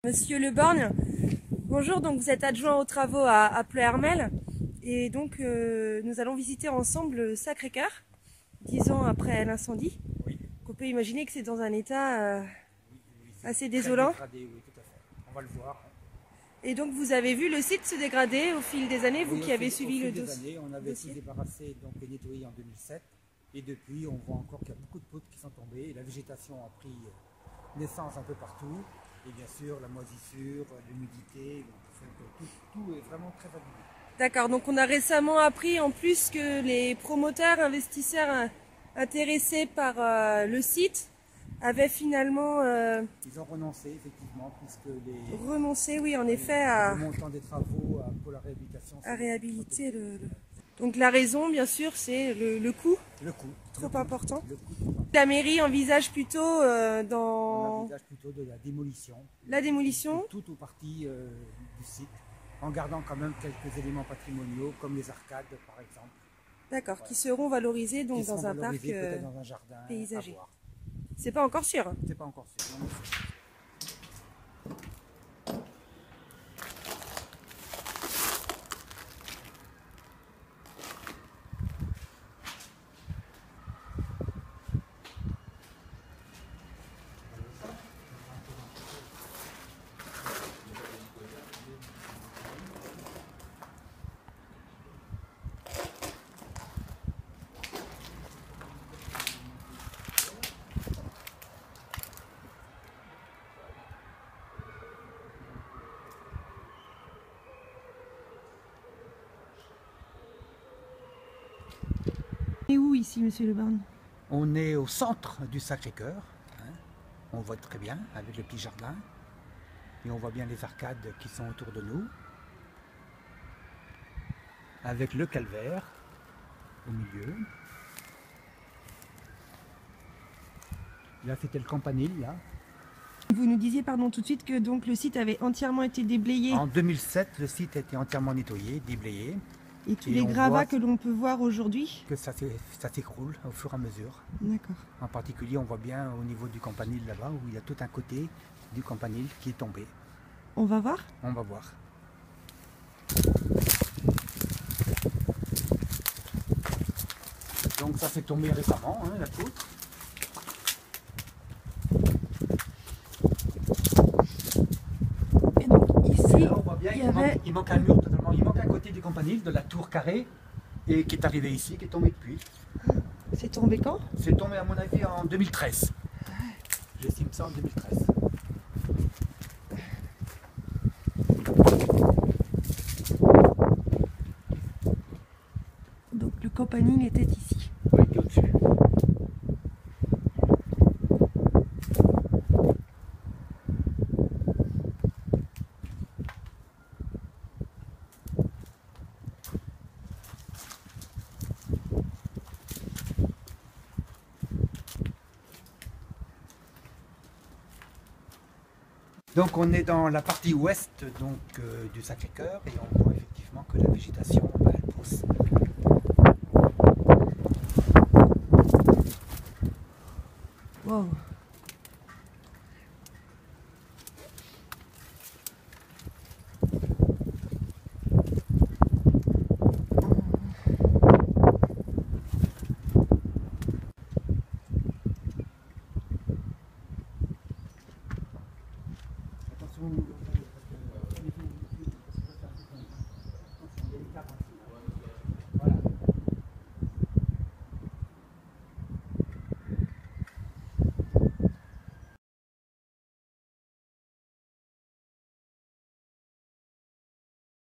Monsieur Le Borgne, bonjour, donc vous êtes adjoint aux travaux à Pleuhermel et donc nous allons visiter ensemble le Sacré-Cœur, 10 ans après l'incendie. Oui. On peut imaginer que c'est dans un état assez Très désolant. dégradé, oui, tout à fait. On va le voir. Et donc vous avez vu le site se dégrader au fil des années, vous Oui, qui avez suivi le dossier. On avait tout dossier. débarrassé donc, et nettoyé en 2007. Et depuis, on voit encore qu'il y a beaucoup de poutres qui sont tombées. Et la végétation a pris naissance un peu partout. Et bien sûr, la moisissure, l'humidité, tout est vraiment très abîmé. D'accord, donc on a récemment appris en plus que les promoteurs, investisseurs intéressés par le site avaient finalement Ils ont renoncé, effectivement, puisque renoncé, oui, en effet, le montant des travaux pour la réhabilitation... à réhabiliter le... Donc la raison, bien sûr, c'est le coût. Le coût. Trop important. Le coût, trop important. La mairie envisage plutôt On envisage plutôt de la démolition. la démolition. Tout ou partie du site, en gardant quand même quelques éléments patrimoniaux, comme les arcades, par exemple. D'accord, qui seront valorisés donc Qui seront dans un parc peut-être dans un jardin paysager. à voir. C'est pas encore sûr. C'est pas encore sûr. Non, non. Et où ici, monsieur Le Borgne? On est au centre du Sacré-Cœur. Hein. On voit très bien avec le petit jardin. Et on voit bien les arcades qui sont autour de nous. Avec le calvaire au milieu. Là, c'était le campanile, là. Vous nous disiez, pardon, tout de suite que donc le site avait entièrement été déblayé. En 2007, le site a été entièrement nettoyé, déblayé. Et tous Et les on gravats voit que l'on peut voir aujourd'hui. que ça s'écroule au fur et à mesure. D'accord. En particulier, on voit bien au niveau du campanile là-bas, où il y a tout un côté du campanile qui est tombé. On va voir. On va voir. Donc ça s'est tombé récemment, hein, la poutre. Et donc ici, Là, on voit bien il manque un mur totalement. Il manque un côté du campanile, de la tour carrée, et qui est arrivé ici, qui est tombé depuis. c'est tombé quand? C'est tombé à mon avis en 2013. J'estime ça en 2013. Donc le campanile était ici. Oui, qui est au-dessus. Donc on est dans la partie ouest donc, du Sacré-Cœur et on voit effectivement que la végétation elle pousse. Wow.